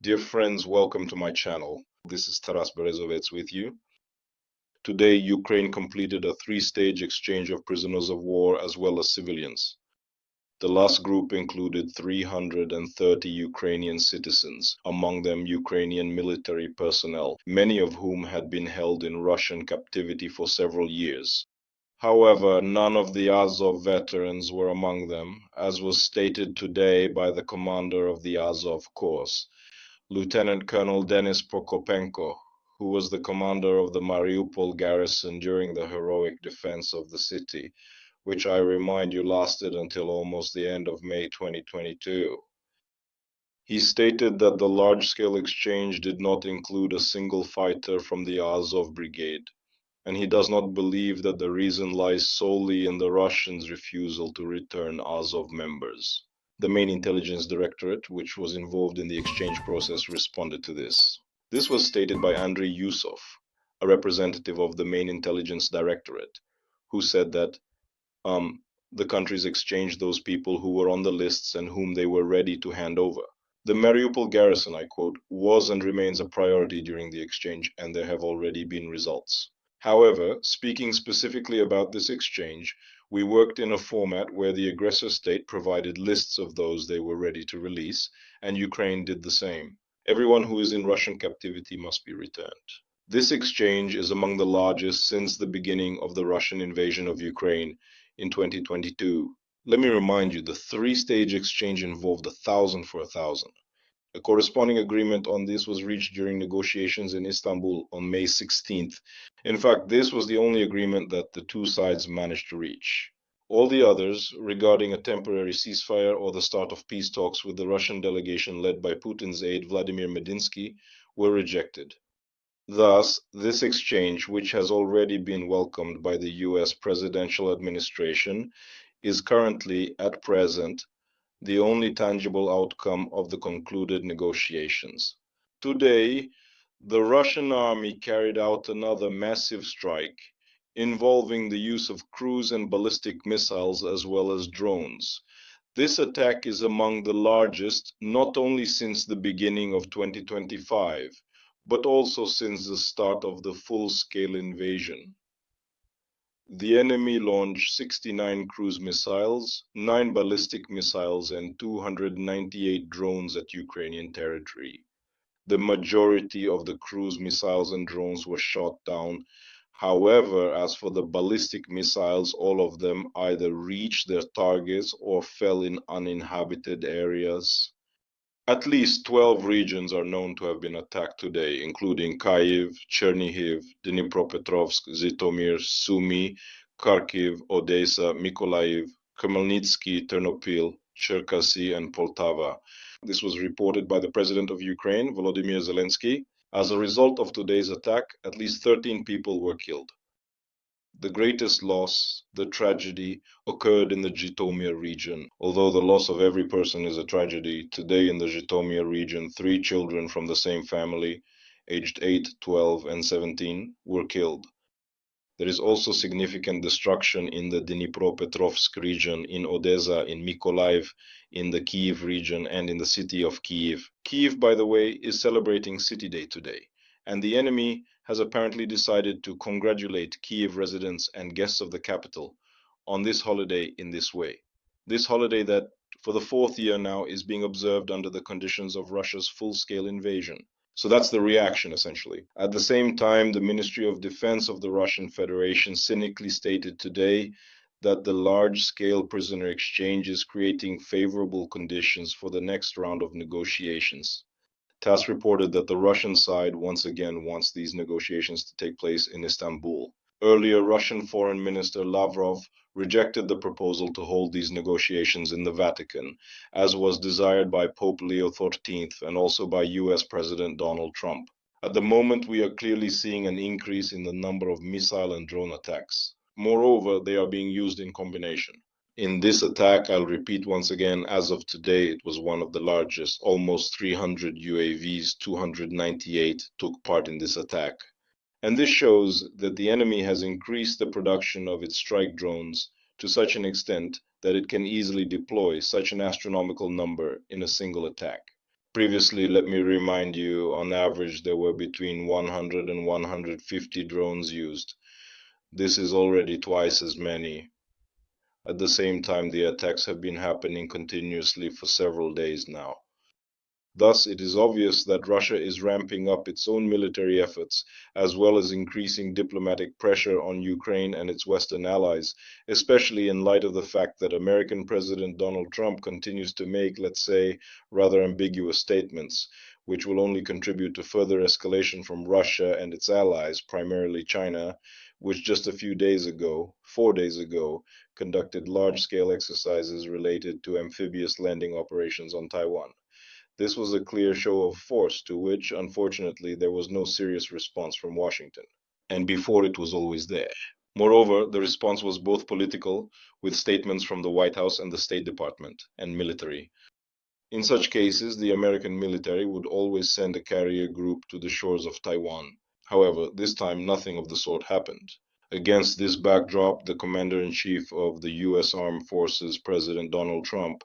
Dear friends, welcome to my channel. This is BEREZOVETS with you. Today, Ukraine completed a three-stage exchange of prisoners of war as well as civilians. The last group included 330 Ukrainian citizens, among them Ukrainian military personnel, many of whom had been held in Russian captivity for several years. However, none of the Azov veterans were among them, as was stated today by the commander of the Azov Corps, Lieutenant Colonel Denis Prokopenko, who was the commander of the Mariupol garrison during the heroic defense of the city, which I remind you lasted until almost the end of May 2022. He stated that the large-scale exchange did not include a single fighter from the Azov brigade, and he does not believe that the reason lies solely in the Russians' refusal to return Azov members. The main intelligence directorate, which was involved in the exchange process, responded to this. This was stated by Andrei Yusov, a representative of the main intelligence directorate, who said that the countries exchanged those people who were on the lists and whom they were ready to hand over. The Mariupol garrison, I quote, was and remains a priority during the exchange, and there have already been results. However, speaking specifically about this exchange, we worked in a format where the aggressor state provided lists of those they were ready to release, and Ukraine did the same. Everyone who is in Russian captivity must be returned. This exchange is among the largest since the beginning of the Russian invasion of Ukraine in 2022. Let me remind you, the three-stage exchange involved 1,000 for 1,000. A corresponding agreement on this was reached during negotiations in Istanbul on May 16th. In fact, this was the only agreement that the two sides managed to reach. All the others, regarding a temporary ceasefire or the start of peace talks with the Russian delegation led by Putin's aide Vladimir Medinsky, were rejected. Thus, this exchange, which has already been welcomed by the US presidential administration, is currently, at present, the only tangible outcome of the concluded negotiations. Today, the Russian army carried out another massive strike involving the use of cruise and ballistic missiles as well as drones. This attack is among the largest not only since the beginning of 2025, but also since the start of the full-scale invasion. The enemy launched 69 cruise missiles, 9 ballistic missiles, and 298 drones at Ukrainian territory. The majority of the cruise missiles and drones were shot down. However, as for the ballistic missiles, all of them either reached their targets or fell in uninhabited areas. At least 12 regions are known to have been attacked today, including Kyiv, Chernihiv, Dnipropetrovsk, Zhytomyr, Sumy, Kharkiv, Odessa, Mykolaiv, Khmelnytsky, Ternopil, Cherkasy, and Poltava. This was reported by the President of Ukraine, Volodymyr Zelensky. As a result of today's attack, at least 13 people were killed. The greatest loss, the tragedy, occurred in the Zhytomyr region. Although the loss of every person is a tragedy, today in the Zhytomyr region, 3 children from the same family, aged 8, 12, and 17, were killed. There is also significant destruction in the Dnipropetrovsk region, in Odessa, in Mykolaiv, in the Kyiv region, and in the city of Kyiv. Kyiv, by the way, is celebrating City Day today, and the enemy has apparently decided to congratulate Kyiv residents and guests of the capital on this holiday in this way. This holiday that, for the 4th year now, is being observed under the conditions of Russia's full-scale invasion. So that's the reaction, essentially. At the same time, the Ministry of Defense of the Russian Federation cynically stated today that the large-scale prisoner exchange is creating favorable conditions for the next round of negotiations. TASS reported that the Russian side once again wants these negotiations to take place in Istanbul. Earlier, Russian Foreign Minister Lavrov rejected the proposal to hold these negotiations in the Vatican, as was desired by Pope Leo XIV and also by US President Donald Trump. At the moment, we are clearly seeing an increase in the number of missile and drone attacks. Moreover, they are being used in combination. In this attack, I'll repeat once again, as of today, it was one of the largest. Almost 300 UAVs, 298 took part in this attack. And this shows that the enemy has increased the production of its strike drones to such an extent that it can easily deploy such an astronomical number in a single attack. Previously, let me remind you, on average, there were between 100 and 150 drones used. This is already twice as many. At the same time, the attacks have been happening continuously for several days now. Thus, it is obvious that Russia is ramping up its own military efforts, as well as increasing diplomatic pressure on Ukraine and its Western allies, especially in light of the fact that American President Donald Trump continues to make, let's say, rather ambiguous statements, which will only contribute to further escalation from Russia and its allies, primarily China, which just a few days ago, 4 days ago, conducted large-scale exercises related to amphibious landing operations on Taiwan. This was a clear show of force to which, unfortunately, there was no serious response from Washington. And before it was always there. Moreover, the response was both political, with statements from the White House and the State Department, and military. In such cases, the American military would always send a carrier group to the shores of Taiwan. However, this time nothing of the sort happened. Against this backdrop, the Commander-in-Chief of the U.S. Armed Forces, President Donald Trump,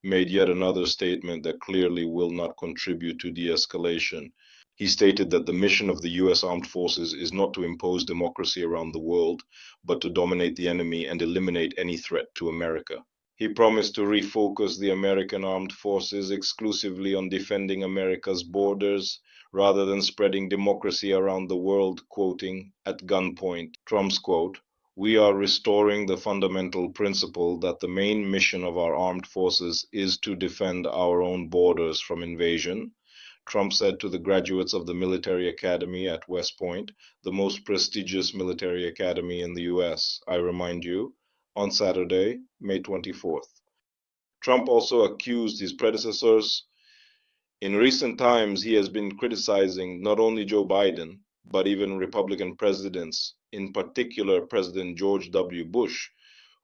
made yet another statement that clearly will not contribute to de-escalation. He stated that the mission of the U.S. Armed Forces is not to impose democracy around the world, but to dominate the enemy and eliminate any threat to America. He promised to refocus the American armed forces exclusively on defending America's borders rather than spreading democracy around the world, quoting, at gunpoint, Trump's quote, "We are restoring the fundamental principle that the main mission of our armed forces is to defend our own borders from invasion," Trump said to the graduates of the military academy at West Point, the most prestigious military academy in the US, I remind you, on Saturday, May 24th. Trump also accused his predecessors. In recent times, he has been criticizing not only Joe Biden, but even Republican presidents, in particular President George W. Bush,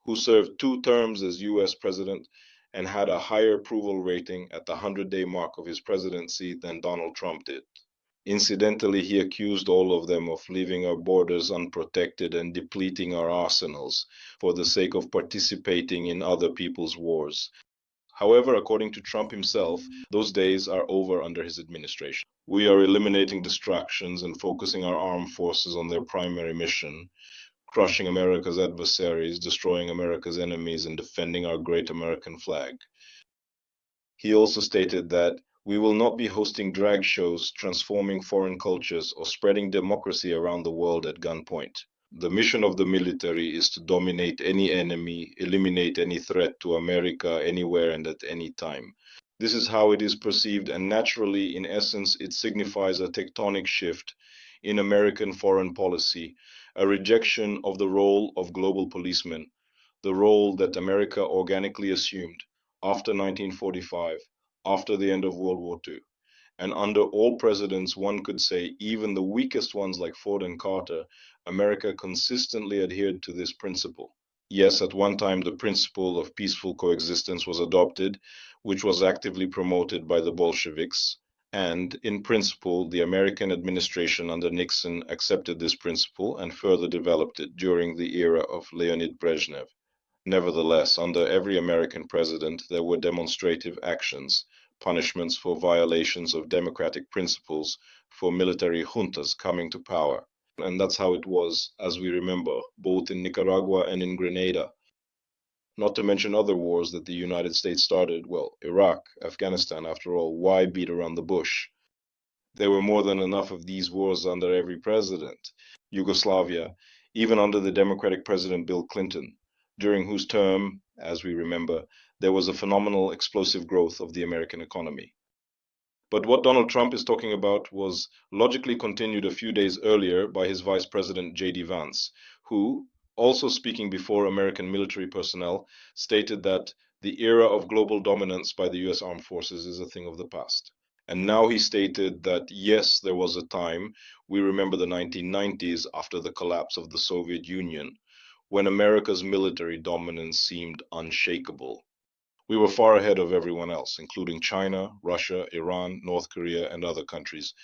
who served 2 terms as US president and had a higher approval rating at the 100-day mark of his presidency than Donald Trump did. Incidentally, he accused all of them of leaving our borders unprotected and depleting our arsenals for the sake of participating in other people's wars. However, according to Trump himself, those days are over under his administration. We are eliminating distractions and focusing our armed forces on their primary mission, crushing America's adversaries, destroying America's enemies, and defending our great American flag. He also stated that we will not be hosting drag shows, transforming foreign cultures, or spreading democracy around the world at gunpoint. The mission of the military is to dominate any enemy, eliminate any threat to America anywhere and at any time. This is how it is perceived, and naturally, in essence, it signifies a tectonic shift in American foreign policy, a rejection of the role of global policeman, the role that America organically assumed after 1945, after the end of World War II. And under all presidents, one could say, even the weakest ones like Ford and Carter, America consistently adhered to this principle. Yes, at one time the principle of peaceful coexistence was adopted, which was actively promoted by the Bolsheviks. And in principle, the American administration under Nixon accepted this principle and further developed it during the era of Leonid Brezhnev. Nevertheless, under every American president, there were demonstrative actions, punishments for violations of democratic principles for military juntas coming to power. And that's how it was, as we remember, both in Nicaragua and in Grenada. Not to mention other wars that the United States started. Well, Iraq, Afghanistan, after all, why beat around the bush? There were more than enough of these wars under every president. Yugoslavia, even under the Democratic President Bill Clinton, during whose term, as we remember, there was a phenomenal explosive growth of the American economy. But what Donald Trump is talking about was logically continued a few days earlier by his Vice President J.D. Vance, who, also speaking before American military personnel, stated that the era of global dominance by the US Armed Forces is a thing of the past. And now he stated that yes, there was a time, we remember the 1990s after the collapse of the Soviet Union, when America's military dominance seemed unshakable. We were far ahead of everyone else, including China, Russia, Iran, North Korea, and other countries.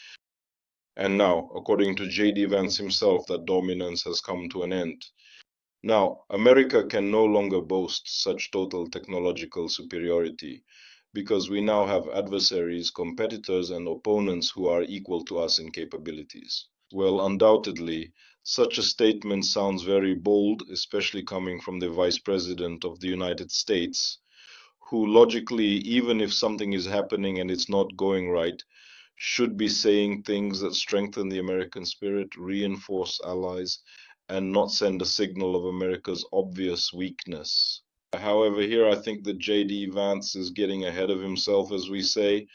And now, according to J.D. Vance himself, that dominance has come to an end. Now, America can no longer boast such total technological superiority. because we now have adversaries, competitors, and opponents who are equal to us in capabilities. Well, undoubtedly, such a statement sounds very bold, especially coming from the Vice President of the United States, who logically, even if something is happening and it's not going right, should be saying things that strengthen the American spirit, reinforce allies, and not send a signal of America's obvious weakness. However, here I think that J.D. Vance is getting ahead of himself, as we say.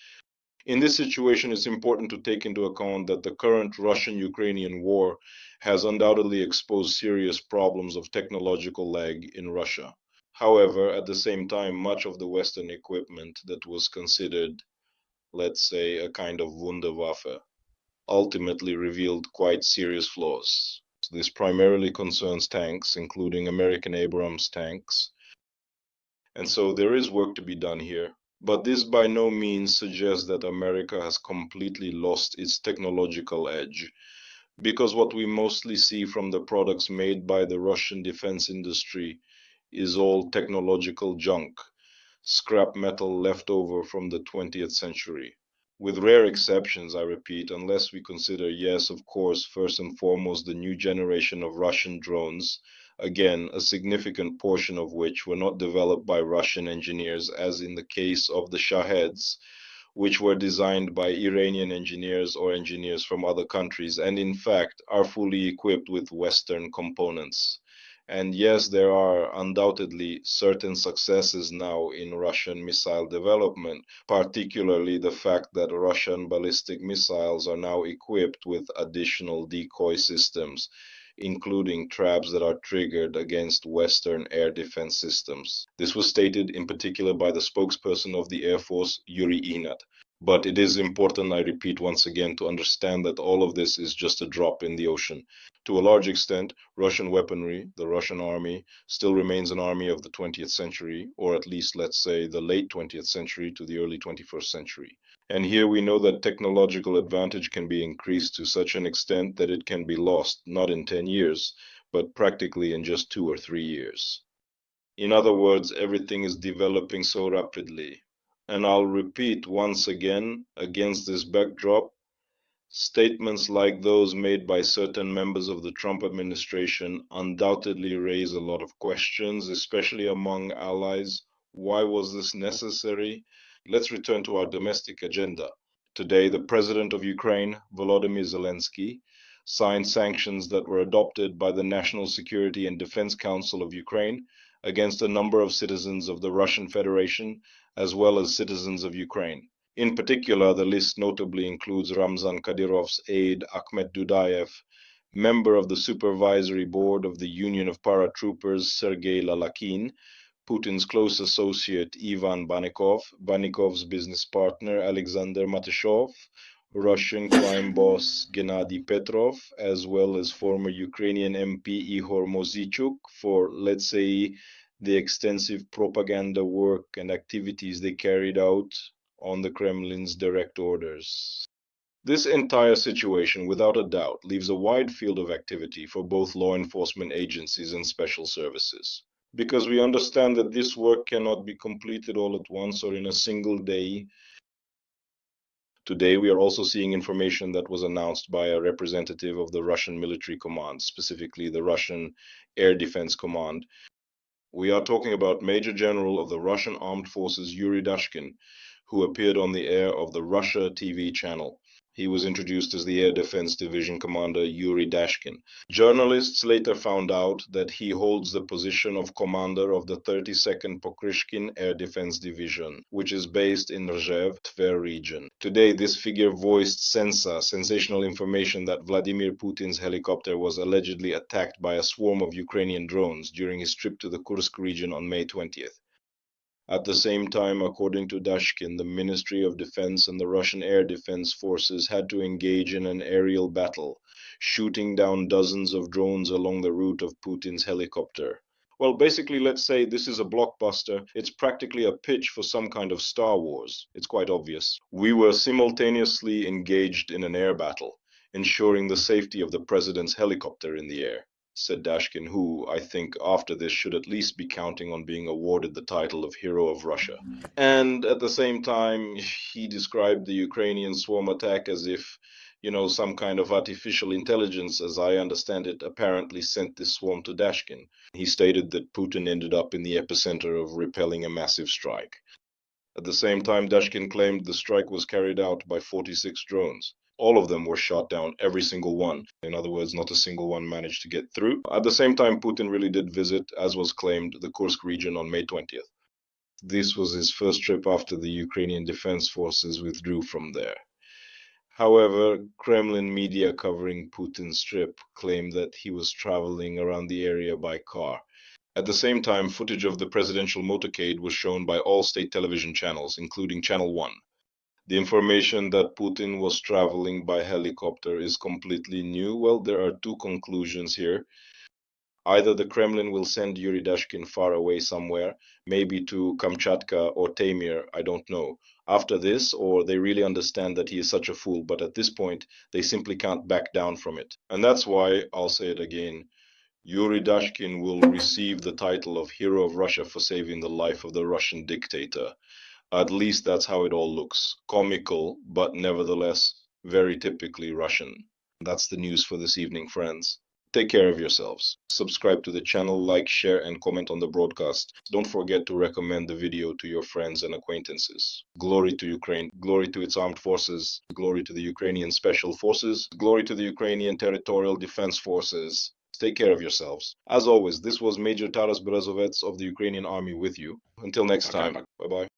In this situation, it's important to take into account that the current Russian-Ukrainian war has undoubtedly exposed serious problems of technological lag in Russia. However, at the same time, much of the Western equipment that was considered, let's say, a kind of Wunderwaffe, ultimately revealed quite serious flaws. This primarily concerns tanks, including American Abrams tanks, and so there is work to be done here. But this by no means suggests that America has completely lost its technological edge, because what we mostly see from the products made by the Russian defense industry is all technological junk, scrap metal left over from the 20th century. With rare exceptions, I repeat, unless we consider, yes, of course, first and foremost, the new generation of Russian drones, again, a significant portion of which were not developed by Russian engineers, as in the case of the Shaheds, which were designed by Iranian engineers or engineers from other countries, and in fact are fully equipped with Western components. And yes, there are undoubtedly certain successes now in Russian missile development, particularly the fact that Russian ballistic missiles are now equipped with additional decoy systems, including traps that are triggered against Western air defense systems. This was stated in particular by the spokesperson of the Air Force, Yuri Ihnat. But it is important, I repeat once again, to understand that all of this is just a drop in the ocean. To a large extent, Russian weaponry, the Russian army, still remains an army of the 20th century, or at least, let's say, the late 20th century to the early 21st century. And here we know that technological advantage can be increased to such an extent that it can be lost, not in 10 years, but practically in just 2 or 3 years. In other words, everything is developing so rapidly. And I'll repeat once again, against this backdrop, statements like those made by certain members of the Trump administration undoubtedly raise a lot of questions, especially among allies. Why was this necessary? Let's return to our domestic agenda. Today, the president of Ukraine, Volodymyr Zelensky, signed sanctions that were adopted by the National Security and Defense Council of Ukraine against a number of citizens of the Russian Federation, as well as citizens of Ukraine. In particular, the list notably includes Ramzan Kadyrov's aide Akhmet Dudayev, member of the supervisory board of the Union of Paratroopers Sergei Lalakin, Putin's close associate Ivan Banikov, Banikov's business partner Alexander Mateshov, Russian crime boss Gennady Petrov, as well as former Ukrainian MP Ihor Mozychuk for, let's say, the extensive propaganda work and activities they carried out on the Kremlin's direct orders. This entire situation, without a doubt, leaves a wide field of activity for both law enforcement agencies and special services, because we understand that this work cannot be completed all at once or in a single day. Today, we are also seeing information that was announced by a representative of the Russian military command, specifically the Russian Air Defense Command. We are talking about Major General of the Russian Armed Forces Yuri Dashkin, who appeared on the air of the Russia TV channel. He was introduced as the Air Defense Division Commander Yuri Dashkin. Journalists later found out that he holds the position of commander of the 32nd Pokryshkin Air Defense Division, which is based in Rzhev, Tver region. Today, this figure voiced sensational information that Vladimir Putin's helicopter was allegedly attacked by a swarm of Ukrainian drones during his trip to the Kursk region on May 20th. At the same time, according to Dashkin, the Ministry of Defense and the Russian Air Defense Forces had to engage in an aerial battle, shooting down dozens of drones along the route of Putin's helicopter. Well, basically, let's say this is a blockbuster. It's practically a pitch for some kind of Star Wars. It's quite obvious. We were simultaneously engaged in an air battle, ensuring the safety of the president's helicopter in the air. said Dashkin, who, I think, after this should at least be counting on being awarded the title of Hero of Russia. And at the same time, he described the Ukrainian swarm attack as if, some kind of artificial intelligence, as I understand it, apparently sent this swarm to Dashkin. He stated that Putin ended up in the epicenter of repelling a massive strike. At the same time, Dashkin claimed the strike was carried out by 46 drones. All of them were shot down, every single one. In other words, not a single one managed to get through. At the same time, Putin really did visit, as was claimed, the Kursk region on May 20th. This was his first trip after the Ukrainian Defense Forces withdrew from there. However, Kremlin media covering Putin's trip claimed that he was traveling around the area by car. At the same time, footage of the presidential motorcade was shown by all state television channels, including Channel 1. The information that Putin was traveling by helicopter is completely new. Well, there are two conclusions here. Either the Kremlin will send Yuri Dashkin far away somewhere, maybe to Kamchatka or Taimyr, I don't know, after this, or they really understand that he is such a fool, but at this point, they simply can't back down from it. And that's why, I'll say it again, Yuri Dashkin will receive the title of Hero of Russia for saving the life of the Russian dictator. At least that's how it all looks. Comical, but nevertheless very typically Russian. That's the news for this evening, friends. Take care of yourselves. Subscribe to the channel, like, share, and comment on the broadcast. Don't forget to recommend the video to your friends and acquaintances. Glory to Ukraine. Glory to its armed forces. Glory to the Ukrainian Special Forces. Glory to the Ukrainian Territorial Defense Forces. Take care of yourselves. As always, this was Major Taras BEREZOVETS of the Ukrainian Army with you. Until next time, bye-bye.